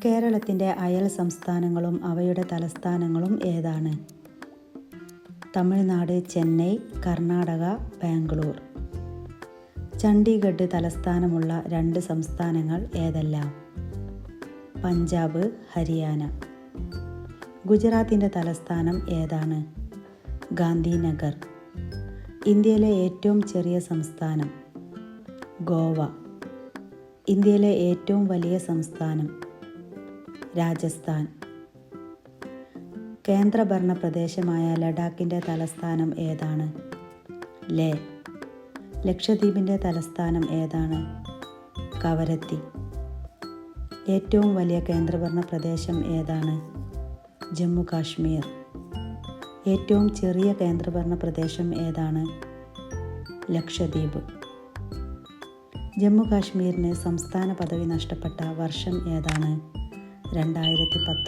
കേരളത്തിൻ്റെ അയൽ സംസ്ഥാനങ്ങളും അവയുടെ തലസ്ഥാനങ്ങളും ഏതാണ്? തമിഴ്നാട് ചെന്നൈ, കർണാടക ബാംഗ്ലൂർ. ചണ്ഡീഗഡ് തലസ്ഥാനമുള്ള 2 സംസ്ഥാനങ്ങൾ ഏതെല്ലാം? പഞ്ചാബ്, ഹരിയാന. ഗുജറാത്തിൻ്റെ തലസ്ഥാനം ഏതാണ്? ഗാന്ധിനഗർ. ഇന്ത്യയിലെ ഏറ്റവും ചെറിയ സംസ്ഥാനം? ഗോവ. ഇന്ത്യയിലെ ഏറ്റവും വലിയ സംസ്ഥാനം? രാജസ്ഥാൻ. കേന്ദ്രഭരണ പ്രദേശമായ ലഡാക്കിൻ്റെ തലസ്ഥാനം ഏതാണ്? ലേ. ലക്ഷദ്വീപിൻ്റെ തലസ്ഥാനം ഏതാണ്? കവരത്തി. ഏറ്റവും വലിയ കേന്ദ്രഭരണ പ്രദേശം ഏതാണ്? ജമ്മു കാശ്മീർ. ഏറ്റവും ചെറിയ കേന്ദ്രഭരണ പ്രദേശം ഏതാണ്? ലക്ഷദ്വീപ്. ജമ്മു കാശ്മീരിന് സംസ്ഥാന പദവി നഷ്ടപ്പെട്ട വർഷം ഏതാണ്? 2010.